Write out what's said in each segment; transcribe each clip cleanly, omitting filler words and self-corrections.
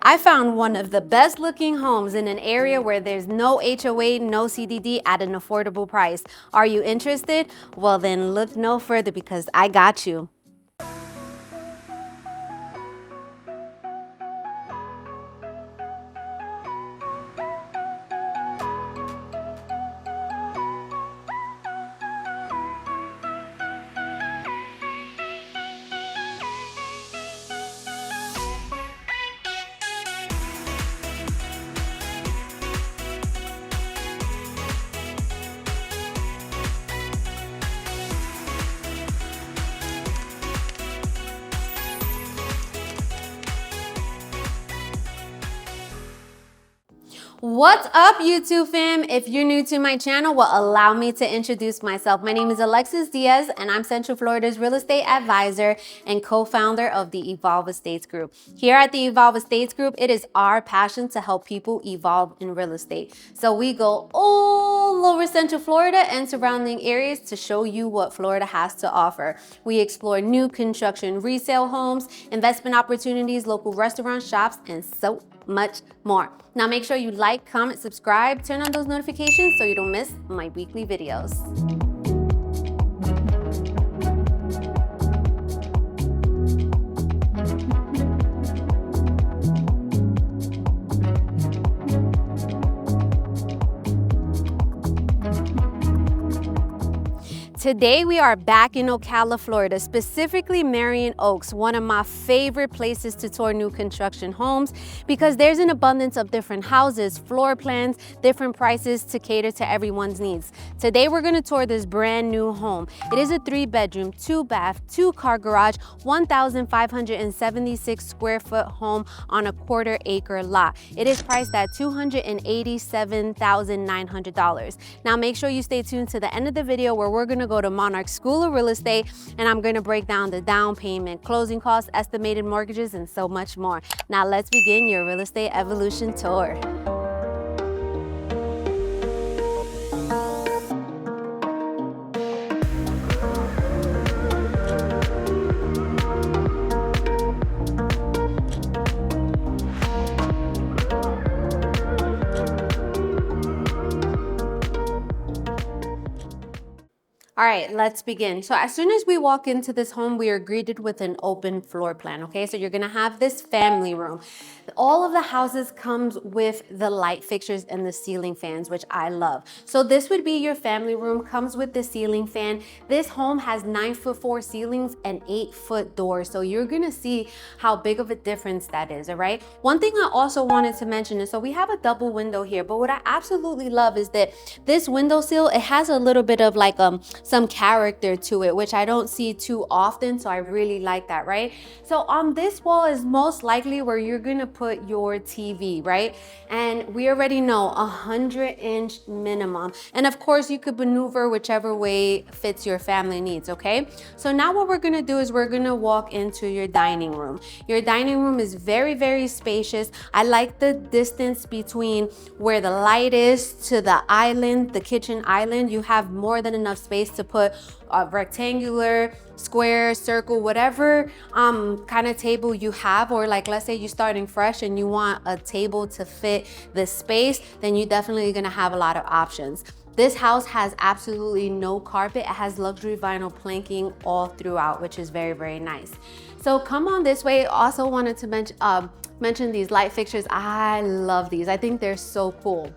I found one of the best looking homes in an area where there's no HOA, no CDD at an affordable price. Are you interested? Well then look no further because I got you. What's up, YouTube fam? If you're new to my channel, well, allow me to introduce myself. My name is Alexis Diaz, and I'm Central Florida's real estate advisor and co-founder of the Evolve Estates Group. Here at the Evolve Estates Group, it is our passion to help people evolve in real estate. So we go all over Central Florida and surrounding areas to show you what Florida has to offer. We explore new construction, resale homes, investment opportunities, local restaurants, shops, and so much more. Now make sure you like, comment, subscribe, turn on those notifications so you don't miss my weekly videos. Today we are back in Ocala, Florida, specifically Marion Oaks, one of my favorite places to tour new construction homes because there's an abundance of different houses, floor plans, different prices to cater to everyone's needs. Today we're going to tour this brand new home. It is a 3-bedroom, 2-bath, 2-car garage, 1,576 square foot home on a 1/4 acre lot. It is priced at $287,900. Now make sure you stay tuned to the end of the video where we're going to go to Monarch School of Real Estate, and I'm going to break down the down payment, closing costs, estimated mortgages, and so much more. Now let's begin your real estate evolution tour. All right, let's begin. So as soon as we walk into this home, we are greeted with an open floor plan, okay? So you're gonna have this family room. All of the houses comes with the light fixtures and the ceiling fans, which I love. So this would be your family room, comes with the ceiling fan. This home has 9'4" ceilings and 8-foot doors. So you're gonna see how big of a difference that is, all right? One thing I also wanted to mention is, so we have a double window here, but what I absolutely love is that this windowsill, it has a little bit of like some character to it, which I don't see too often, so I really like that, right? So on this wall is most likely where you're gonna put your TV, right? And we already know 100-inch minimum. And of course you could maneuver whichever way fits your family needs, okay? So now what we're gonna do is we're gonna walk into your dining room. Your dining room is very, very spacious. I like the distance between where the light is to the island, the kitchen island. You have more than enough space to put a rectangular, square, circle, whatever kind of table you have, or like let's say you're starting fresh and you want a table to fit the space, then you're definitely gonna have a lot of options. This house has absolutely no carpet. It has luxury vinyl planking all throughout, which is very, very nice. So come on this way. Also wanted to mention these light fixtures. I love these. I think they're so cool.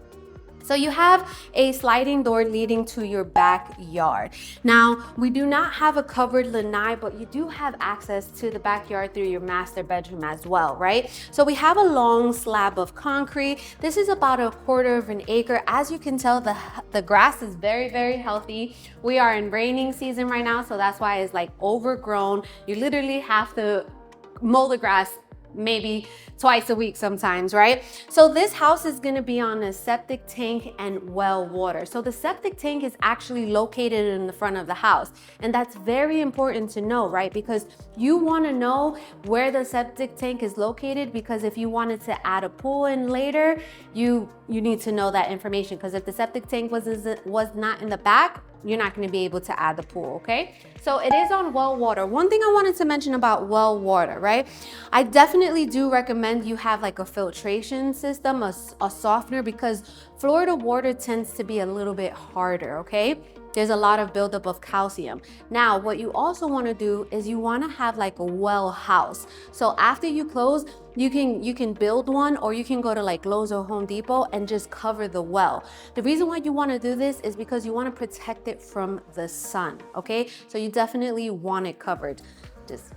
So you have a sliding door leading to your backyard. Now, we do not have a covered lanai, but you do have access to the backyard through your master bedroom as well, right? So we have a long slab of concrete. This is about a 1/4 acre. As you can tell, the grass is very, very healthy. We are in raining season right now, so that's why it's like overgrown. You literally have to mow the grass maybe twice a week sometimes, right? So this house is gonna be on a septic tank and well water. So the septic tank is actually located in the front of the house. And that's very important to know, right? Because you wanna know where the septic tank is located, because if you wanted to add a pool in later, you need to know that information, because if the septic tank was not in the back, you're not gonna be able to add the pool, okay? So it is on well water. One thing I wanted to mention about well water, right? I definitely do recommend you have like a filtration system, a softener, because Florida water tends to be a little bit harder, okay? There's a lot of buildup of calcium. Now, what you also want to do is you want to have like a well house. So after you close, you can build one, or you can go to like Lowe's or Home Depot and just cover the well. The reason why you want to do this is because you want to protect it from the sun, okay? So you definitely want it covered. Just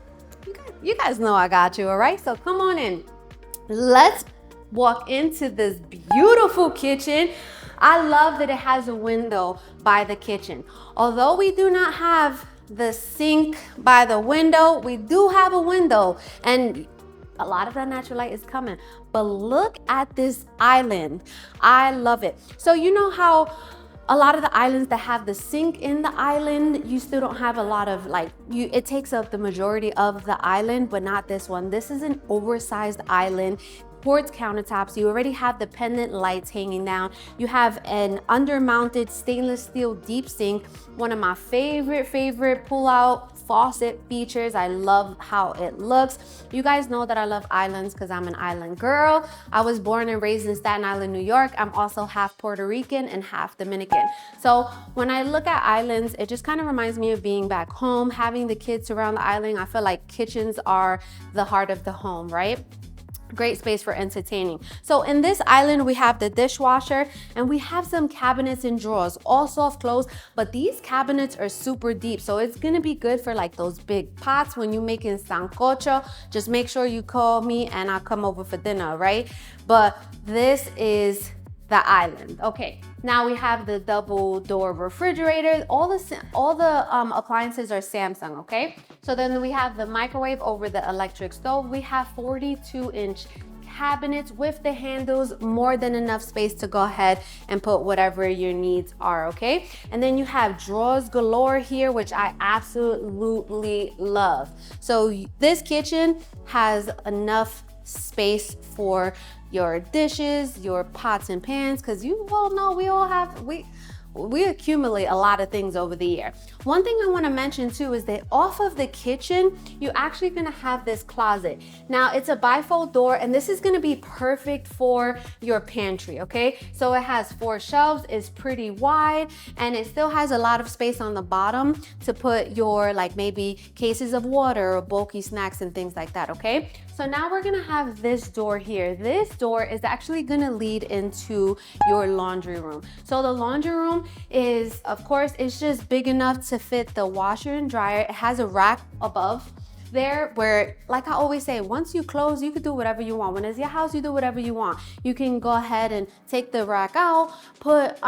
you guys know I got you, all right? So come on in. Let's walk into this beautiful kitchen. I love that it has a window by the kitchen. Although we do not have the sink by the window, we do have a window, and a lot of that natural light is coming. But look at this island. I love it. So you know how a lot of the islands that have the sink in the island, you still don't have a lot of like, it takes up the majority of the island, but not this one. This is an oversized island. Quartz countertops. You already have the pendant lights hanging down. You have an under-mounted stainless steel deep sink. One of my favorite pull-out faucet features. I love how it looks. You guys know that I love islands because I'm an island girl. I was born and raised in Staten Island, New York. I'm also half Puerto Rican and half Dominican. So when I look at islands, it just kind of reminds me of being back home, having the kids around the island. I feel like kitchens are the heart of the home, right? Great space for entertaining. So in this island, we have the dishwasher, and we have some cabinets and drawers, all soft close, but these cabinets are super deep. So it's gonna be good for like those big pots when you're making sancocho. Just make sure you call me and I'll come over for dinner, right? But this is the island. Okay, now we have the double door refrigerator. All the appliances are Samsung, okay? So then we have the microwave over the electric stove. We have 42-inch cabinets with the handles, more than enough space to go ahead and put whatever your needs are, okay? And then you have drawers galore here, which I absolutely love. So this kitchen has enough space for your dishes, your pots and pans, because you all know we accumulate a lot of things over the year. One thing I want to mention too is that off of the kitchen, you're actually going to have this closet. Now it's a bifold door, and this is going to be perfect for your pantry, okay? So it has 4 shelves, it's pretty wide, and it still has a lot of space on the bottom to put your like maybe cases of water or bulky snacks and things like that, okay? So now we're gonna have this door here. This door is actually gonna lead into your laundry room. So the laundry room is, of course, it's just big enough to fit the washer and dryer. It has a rack above there where, like I always say, once you close, you can do whatever you want. When it's your house, you do whatever you want. You can go ahead and take the rack out, put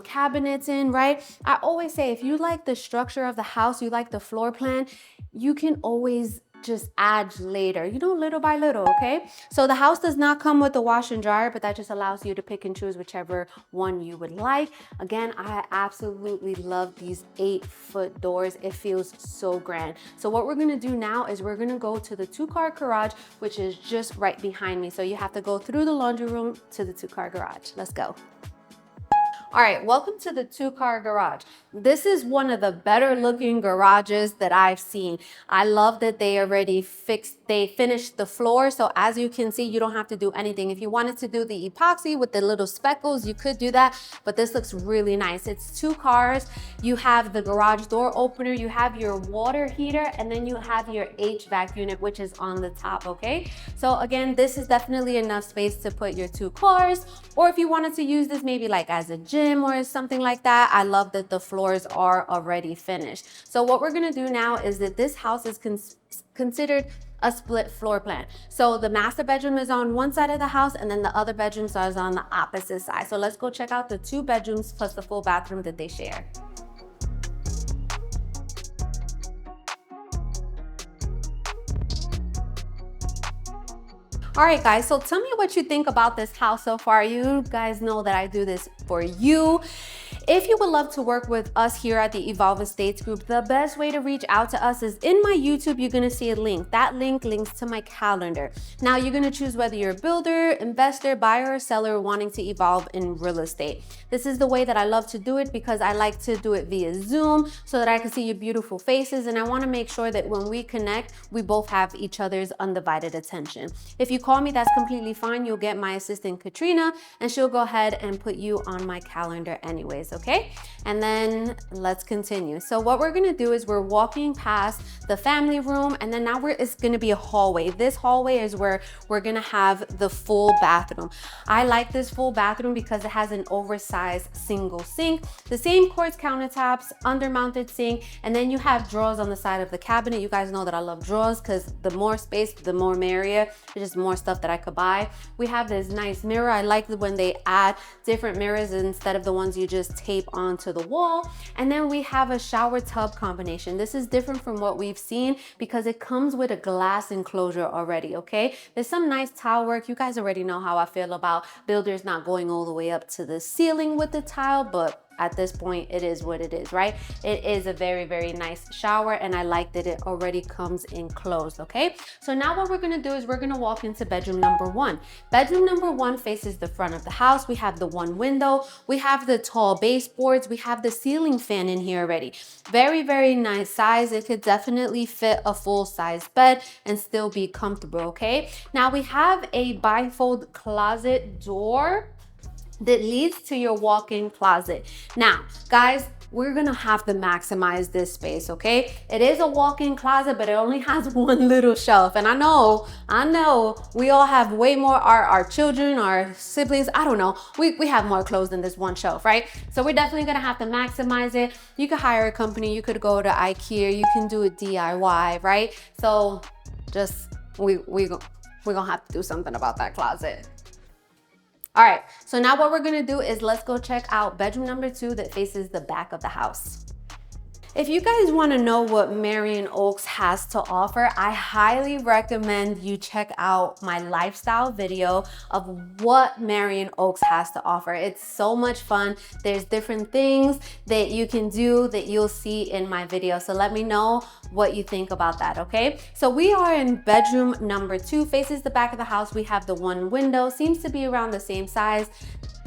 cabinets in, right? I always say, if you like the structure of the house, you like the floor plan, you can always just add later, you know, little by little, okay? So the house does not come with the washer and dryer, but that just allows you to pick and choose whichever one you would like. Again, I absolutely love these 8-foot doors. It feels so grand. So what we're gonna do now is we're gonna go to the 2-car garage, which is just right behind me. So you have to go through the laundry room to the 2-car garage. Let's go. All right, welcome to the 2-car garage. This is one of the better looking garages that I've seen. I love that they already finished the floor. So as you can see, you don't have to do anything. If you wanted to do the epoxy with the little speckles, you could do that, but this looks really nice. It's 2 cars. You have the garage door opener, you have your water heater, and then you have your HVAC unit, which is on the top, okay? So again, this is definitely enough space to put your 2 cars, or if you wanted to use this maybe like as a gym or something like that. I love that the floors are already finished. So what we're gonna do now is that this house is considered a split floor plan. So the master bedroom is on one side of the house, and then the other bedrooms are on the opposite side. So let's go check out the 2 bedrooms plus the full bathroom that they share. All right, guys, so tell me what you think about this house so far. You guys know that I do this for you. If you would love to work with us here at the Evolve Estates Group, the best way to reach out to us is in my YouTube. You're gonna see a link. That link links to my calendar. Now you're gonna choose whether you're a builder, investor, buyer, or seller wanting to evolve in real estate. This is the way that I love to do it because I like to do it via Zoom so that I can see your beautiful faces, and I wanna make sure that when we connect, we both have each other's undivided attention. If you call me, that's completely fine. You'll get my assistant Katrina, and she'll go ahead and put you on my calendar anyways, okay? And then let's continue. So what we're gonna do is we're walking past the family room, and then now it's gonna be a hallway. This hallway is where we're gonna have the full bathroom. I like this full bathroom because it has an oversized single sink, the same quartz countertops, under-mounted sink, and then you have drawers on the side of the cabinet. You guys know that I love drawers because the more space, the more merrier. There's just more stuff that I could buy. We have this nice mirror. I like when they add different mirrors instead of the ones you just tape onto the wall. And then we have a shower tub combination. This is different from what we've seen because it comes with a glass enclosure already, okay? There's some nice tile work. You guys already know how I feel about builders not going all the way up to the ceiling with the tile, but at this point, it is what it is, right? It is a very, very nice shower, and I like that it already comes enclosed, okay? So now what we're gonna do is we're gonna walk into bedroom number one. Bedroom number one faces the front of the house. We have the one window, we have the tall baseboards, we have the ceiling fan in here already. Very, very nice size. It could definitely fit a full-size bed and still be comfortable, okay? Now we have a bifold closet door that leads to your walk-in closet. Now, guys, we're gonna have to maximize this space, okay? It is a walk-in closet, but it only has one little shelf. And I know, we all have way more, our children, our siblings, I don't know. We have more clothes than this one shelf, right? So we're definitely gonna have to maximize it. You could hire a company, you could go to IKEA, you can do it DIY, right? So just, we're gonna have to do something about that closet. All right, so now what we're gonna do is let's go check out bedroom number two that faces the back of the house. If you guys wanna know what Marion Oaks has to offer, I highly recommend you check out my lifestyle video of what Marion Oaks has to offer. It's so much fun. There's different things that you can do that you'll see in my video. So let me know what you think about that, okay? So we are in bedroom number two, faces the back of the house. We have the one window, seems to be around the same size.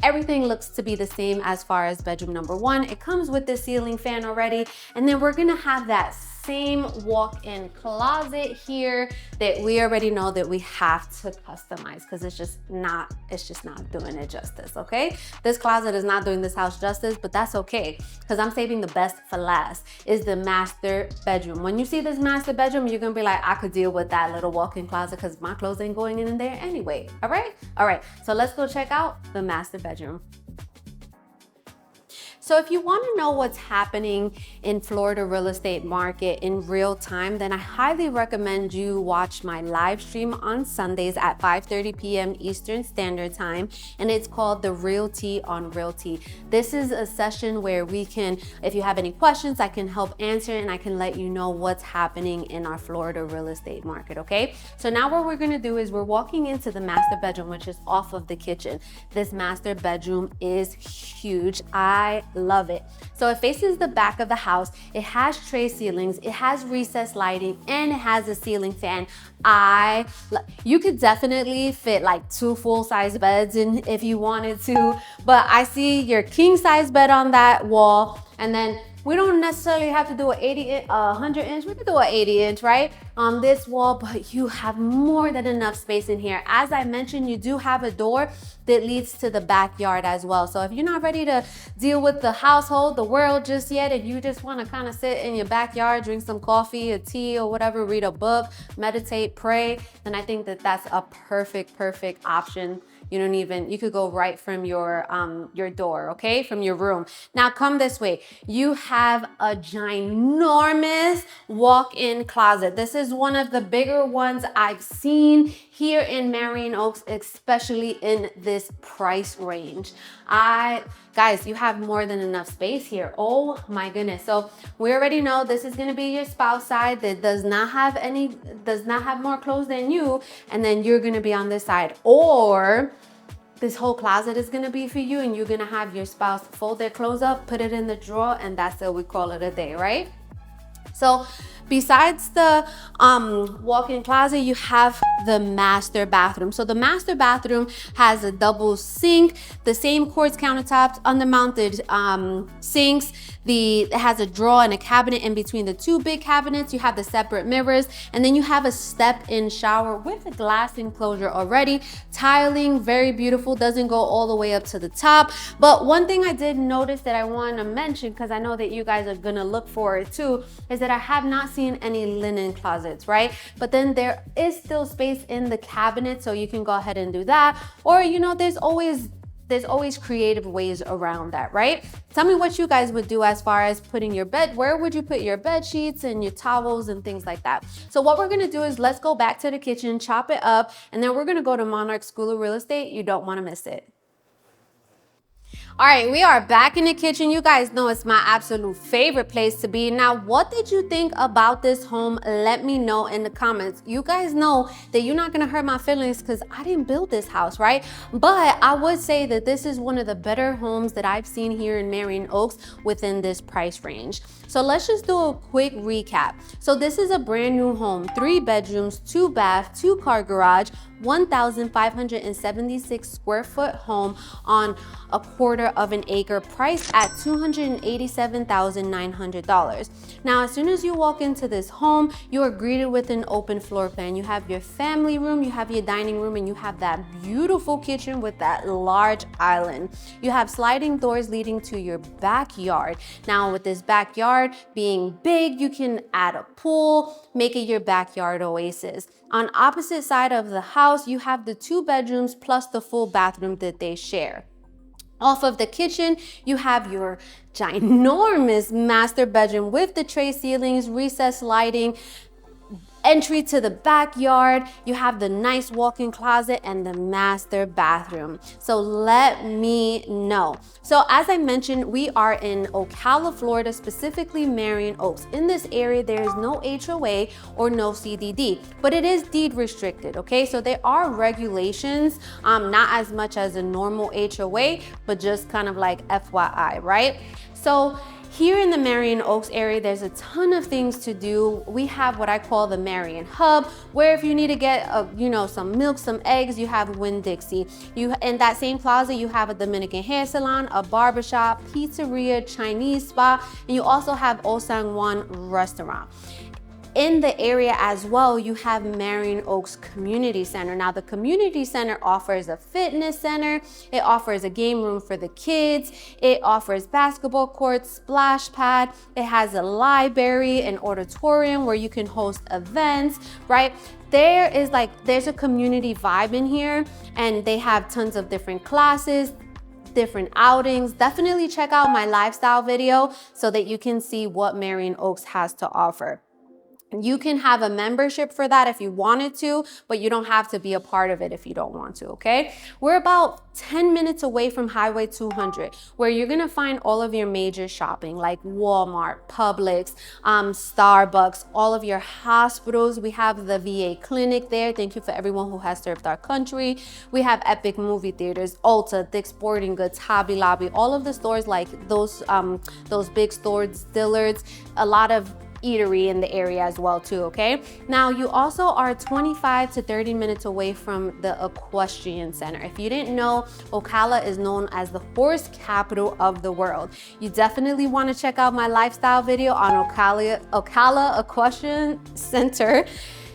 Everything looks to be the same as far as bedroom number one. It comes with the ceiling fan already. And then we're gonna have that same walk-in closet here that we already know that we have to customize because it's just not doing it justice, okay? This closet is not doing this house justice, but that's okay because I'm saving the best for last, is the master bedroom. When you see this master bedroom, you're gonna be like, I could deal with that little walk-in closet because my clothes ain't going in there anyway, all right? All right, so let's go check out the master bedroom. So if you want to know what's happening in Florida real estate market in real time, then I highly recommend you watch my live stream on Sundays at 5:30 p.m. Eastern Standard Time, and it's called The Realty on Realty. This is a session where we can, if you have any questions, I can help answer and I can let you know what's happening in our Florida real estate market, okay? So now what we're gonna do is we're walking into the master bedroom, which is off of the kitchen. This master bedroom is huge. I love it. So it faces the back of the house. It has tray ceilings, it has recessed lighting, and it has a ceiling fan. You could definitely fit like 2 full-size beds in if you wanted to, but I see your king-size bed on that wall, and then we don't necessarily have to do a 100 inch, we could do a 80 inch, right? On this wall, but you have more than enough space in here. As I mentioned, you do have a door that leads to the backyard as well. So if you're not ready to deal with the household, the world just yet, and you just wanna kind of sit in your backyard, drink some coffee, a tea or whatever, read a book, meditate, pray, then I think that that's a perfect option. You could go right from your door, okay? From your room. Now come this way. You have a ginormous walk-in closet. This is one of the bigger ones I've seen here in Marion Oaks, especially in this price range. Guys, you have more than enough space here. Oh my goodness. So we already know this is gonna be your spouse side that does not have more clothes than you, and then you're gonna be on this side. Or this whole closet is gonna be for you, and you're gonna have your spouse fold their clothes up, put it in the drawer, and that's it, we call it a day, right? So besides the walk-in closet, you have the master bathroom. So the master bathroom has a double sink, the same quartz countertops, undermounted sinks. It has a drawer and a cabinet in between the two big cabinets. You have the separate mirrors, and then you have a step-in shower with a glass enclosure already. Tiling, very beautiful, doesn't go all the way up to the top. But one thing I did notice that I want to mention, because I know that you guys are gonna look for it too, is that I have not seen any linen closets, right? But then there is still space in the cabinet, so you can go ahead and do that. Or, you know, there's always creative ways around that, right? Tell me what you guys would do as far as putting your bed, where would you put your bed sheets and your towels and things like that? So what we're gonna do is let's go back to the kitchen, chop it up, and then we're gonna go to Monarch School of Real Estate. You don't wanna miss it. All right, we are back in the kitchen. You guys know it's my absolute favorite place to be. Now, what did you think about this home? Let me know in the comments. You guys know that you're not gonna hurt my feelings because I didn't build this house, right? But I would say that this is one of the better homes that I've seen here in Marion Oaks within this price range. So let's just do a quick recap. So this is a brand new home, 3 bedrooms, 2 bath, 2-car garage, 1,576 square foot home on a quarter of an acre, priced at $287,900. Now, as soon as you walk into this home, you are greeted with an open floor plan. You have your family room, you have your dining room, and you have that beautiful kitchen with that large island. You have sliding doors leading to your backyard. Now, with this backyard being big, you can add a pool, make it your backyard oasis. On opposite side of the house, you have the 2 bedrooms plus the full bathroom that they share. Off of the kitchen, you have your ginormous master bedroom with the tray ceilings, recessed lighting, entry to the backyard. You have the nice walk-in closet and the master bathroom. So let me know. So as I mentioned, we are in Ocala, Florida, specifically Marion Oaks. In this area, there is no HOA or no CDD, but it is deed restricted, okay? So there are regulations, not as much as a normal HOA, but just kind of like FYI, right? So here in the Marion Oaks area, there's a ton of things to do. We have what I call the Marion Hub, where if you need to get some milk, some eggs, you have Winn-Dixie. In that same plaza, you have a Dominican hair salon, a barbershop, pizzeria, Chinese spa, and you also have Osangwan restaurant. In the area as well, you have Marion Oaks Community Center. Now, the Community Center offers a fitness center, it offers a game room for the kids, it offers basketball courts, splash pad, it has a library, an auditorium where you can host events, right? There's a community vibe in here, and they have tons of different classes, different outings. Definitely check out my lifestyle video so that you can see what Marion Oaks has to offer. You can have a membership for that if you wanted to, but you don't have to be a part of it if you don't want to, okay? We're about 10 minutes away from Highway 200, where you're gonna find all of your major shopping like Walmart, Publix, Starbucks, all of your hospitals. We have the VA clinic there. Thank you for everyone who has served our country. We have epic movie theaters, Ulta, Dick's Sporting Goods, Hobby Lobby, all of the stores like those big stores, Dillard's, a lot of eatery in the area as well too, okay? Now, you also are 25 to 30 minutes away from the Equestrian Center. If you didn't know, Ocala is known as the horse capital of the world. You definitely want to check out my lifestyle video on Ocala Equestrian Center,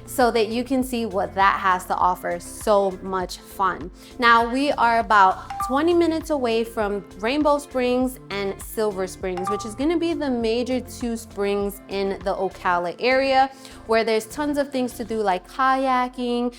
so that you can see what that has to offer. So much fun. Now, we are about 20 minutes away from Rainbow Springs and Silver Springs, which is gonna be the major 2 springs in the Ocala area, where there's tons of things to do like kayaking,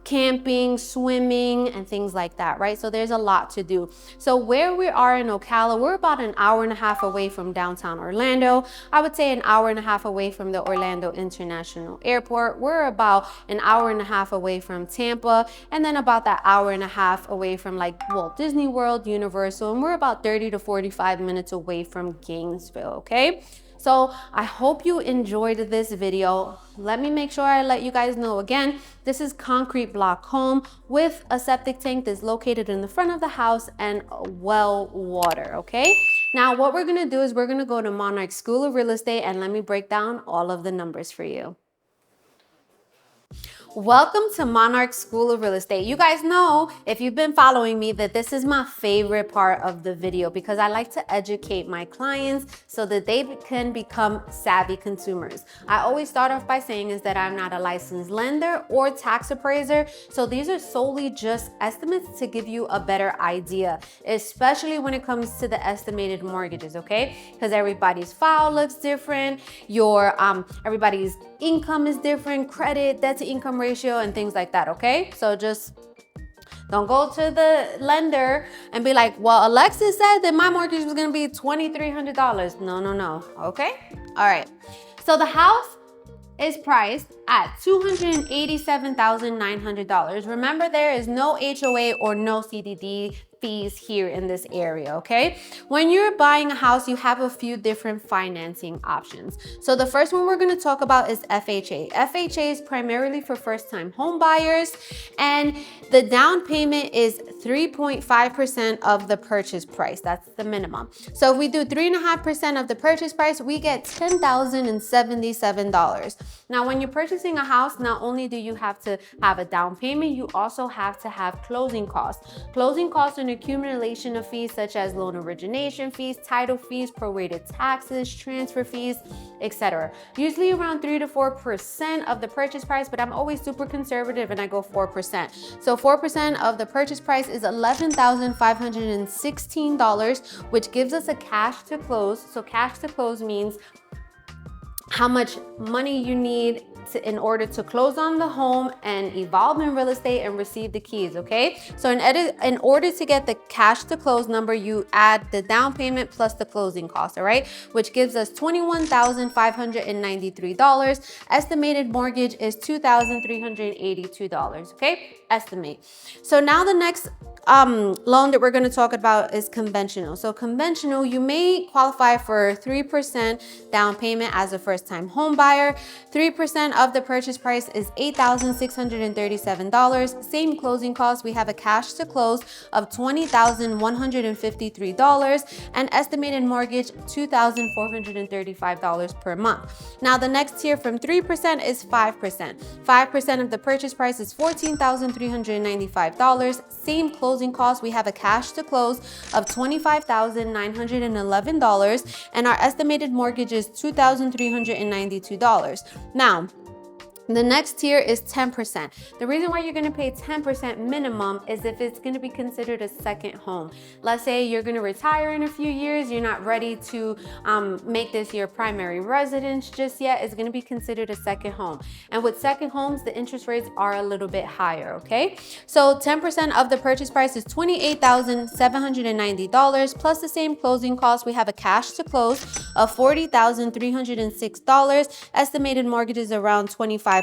camping, swimming, and things like that, right? So there's a lot to do. So where we are in Ocala, we're about an hour and a half away from downtown Orlando. I would say an hour and a half away from the Orlando International Airport. We're about an hour and a half away from Tampa, and then about that hour and a half away from like Walt Disney World, Universal, and we're about 30 to 45 minutes away from Gainesville, okay? So I hope you enjoyed this video. Let me make sure I let you guys know again, this is concrete block home with a septic tank that's located in the front of the house and well water, okay? Now what we're gonna do is we're gonna go to Monarch School of Real Estate and let me break down all of the numbers for you. Welcome to Monarch School of Real Estate. You guys know, if you've been following me, that this is my favorite part of the video because I like to educate my clients so that they can become savvy consumers. I always start off by saying is that I'm not a licensed lender or tax appraiser, so these are solely just estimates to give you a better idea, especially when it comes to the estimated mortgages, okay? Because everybody's file looks different, everybody's income is different, credit, debt to income ratio, and things like that, okay? So just don't go to the lender and be like, well, Alexis said that my mortgage was gonna be $2,300. No, okay? All right, so the house is priced at $287,900. Remember, there is no HOA or no CDD fees here in this area, okay? When you're buying a house, you have a few different financing options. So the first one we're gonna talk about is FHA. FHA is primarily for first-time home buyers, and the down payment is 3.5% of the purchase price. That's the minimum. So if we do 3.5% of the purchase price, we get $10,077. Now, when you're purchasing a house, not only do you have to have a down payment, you also have to have closing costs. Closing costs are an accumulation of fees such as loan origination fees, title fees, prorated taxes, transfer fees, etc. Usually around 3 to 4% of the purchase price, but I'm always super conservative and I go 4%. So 4% of the purchase price is $11,516, which gives us a cash to close. So cash to close means how much money you need in order to close on the home and evolve in real estate and receive the keys, okay? So in order to get the cash to close number, you add the down payment plus the closing costs, all right? Which gives us $21,593. Estimated mortgage is $2,382, okay? Estimate. So now the next loan that we're going to talk about is conventional. So conventional, you may qualify for 3% down payment as a first-time home buyer. 3% of the purchase price is $8,637. Same closing costs. We have a cash to close of $20,153 and estimated mortgage $2,435 per month. Now the next tier from 3% is 5%. 5% of the purchase price is $14,395. Same closing costs. We have a cash to close of $25,911 and our estimated mortgage is $2,392. Now, the next tier is 10%. The reason why you're gonna pay 10% minimum is if it's gonna be considered a second home. Let's say you're gonna retire in a few years, you're not ready to make this your primary residence just yet, it's gonna be considered a second home. And with second homes, the interest rates are a little bit higher, okay? So 10% of the purchase price is $28,790 plus the same closing costs. We have a cash to close of $40,306. Estimated mortgage is around $2,500.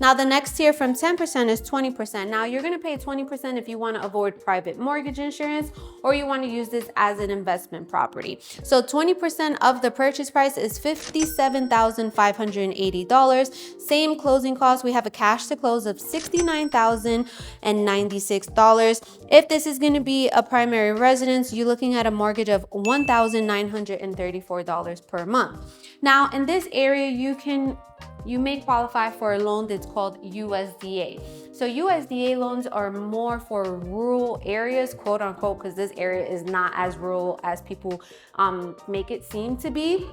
Now the next tier from 10% is 20%. Now you're gonna pay 20% if you wanna avoid private mortgage insurance or you wanna use this as an investment property. So 20% of the purchase price is $57,580. Same closing costs. We have a cash to close of $69,096. If this is gonna be a primary residence, you're looking at a mortgage of $1,934 per month. Now in this area, you may qualify for a loan that's called USDA. So USDA loans are more for rural areas, quote unquote, because this area is not as rural as people make it seem to be.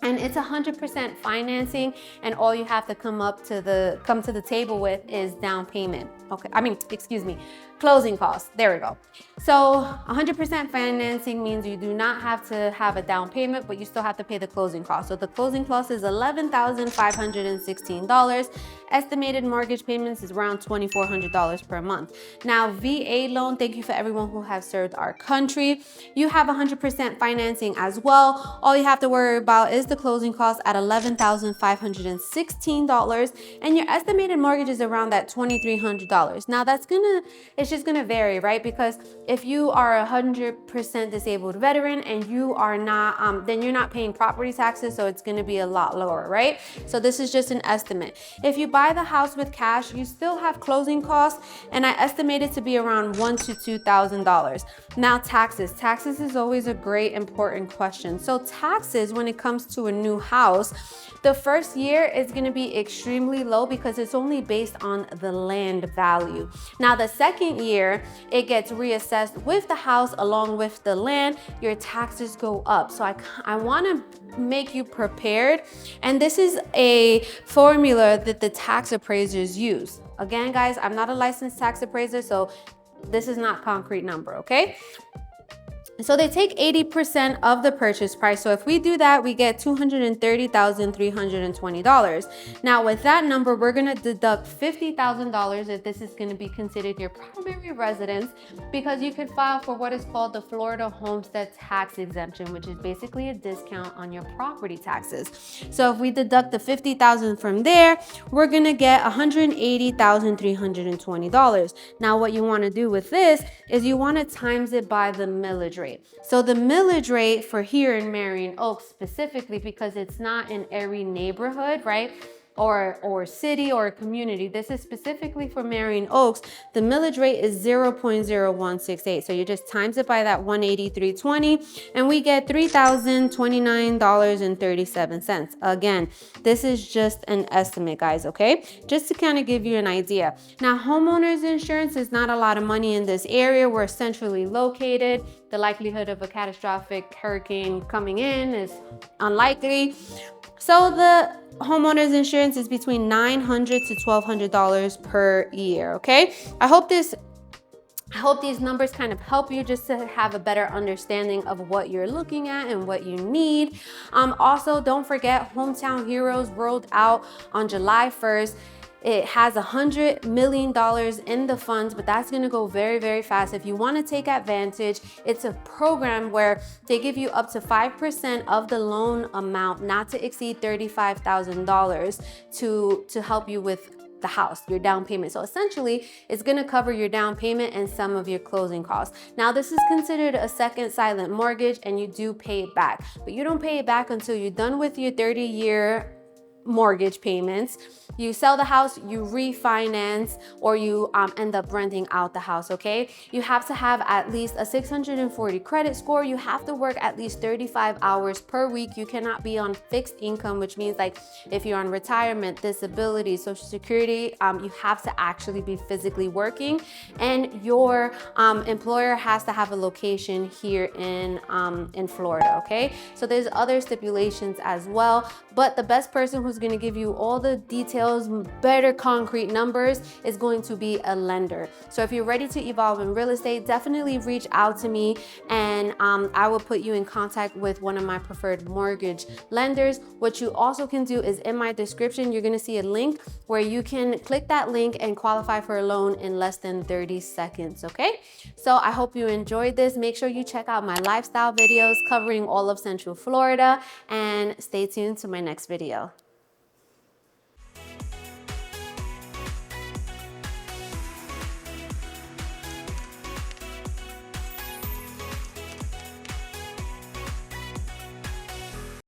And it's 100% financing, and all you have to come to the table with is down payment. Okay, closing costs. There we go. So 100% financing means you do not have to have a down payment, but you still have to pay the closing cost. So the closing cost is $11,516. estimated mortgage payments is around $2,400 per month. Now, VA loan, thank you for everyone who has served our country. You have 100% financing as well. All you have to worry about is the closing costs at $11,516, and your estimated mortgage is around that $2,300. Now it's just gonna vary, right? Because if you are 100% disabled veteran and you are not, then you're not paying property taxes, so it's gonna be a lot lower, right? So this is just an estimate. If you buy the house with cash, you still have closing costs, and I estimate it to be around $1,000 to $2,000. Now, taxes. Taxes is always a great important question. So taxes, when it comes to a new house, the first year is gonna be extremely low because it's only based on the land value. Now, the second year, it gets reassessed with the house along with the land, your taxes go up. So I wanna make you prepared. And this is a formula that the tax appraisers use. Again, guys, I'm not a licensed tax appraiser, so this is not a concrete number, okay? So they take 80% of the purchase price. So if we do that, we get $230,320. Now with that number, we're gonna deduct $50,000 if this is gonna be considered your primary residence, because you could file for what is called the Florida homestead tax exemption, which is basically a discount on your property taxes. So if we deduct the $50,000 from there, we're gonna get $180,320. Now what you wanna do with this is you wanna times it by the millage rate. So the millage rate for here in Marion Oaks specifically, because it's not in every neighborhood, right? Or city or community. This is specifically for Marion Oaks. The millage rate is 0.0168. So you just times it by that 183.20 and we get $3,029.37. Again, this is just an estimate, guys, okay? Just to kind of give you an idea. Now, homeowners insurance is not a lot of money in this area. We're centrally located. The likelihood of a catastrophic hurricane coming in is unlikely. So the homeowners insurance is between $900 to $1,200 per year, okay? I hope these numbers kind of help you just to have a better understanding of what you're looking at and what you need. Also, don't forget, Hometown Heroes rolled out on July 1st. It has $100 million in the funds, but that's gonna go very, very fast. If you wanna take advantage, it's a program where they give you up to 5% of the loan amount, not to exceed $35,000 to help you with the house, your down payment. So essentially, it's gonna cover your down payment and some of your closing costs. Now, this is considered a second silent mortgage and you do pay it back, but you don't pay it back until you're done with your 30-year mortgage payments. You sell the house, you refinance, or you end up renting out the house, okay? You have to have at least a 640 credit score. You have to work at least 35 hours per week. You cannot be on fixed income, which means like if you're on retirement, disability, Social Security, you have to actually be physically working, and your employer has to have a location here in Florida, okay? So there's other stipulations as well, but the best person who's gonna give you all the details, better concrete numbers, is going to be a lender. So if you're ready to evolve in real estate, definitely reach out to me, and I will put you in contact with one of my preferred mortgage lenders. What you also can do is in my description, you're gonna see a link where you can click that link and qualify for a loan in less than 30 seconds, okay? So I hope you enjoyed this. Make sure you check out my lifestyle videos covering all of Central Florida, and stay tuned to my next video.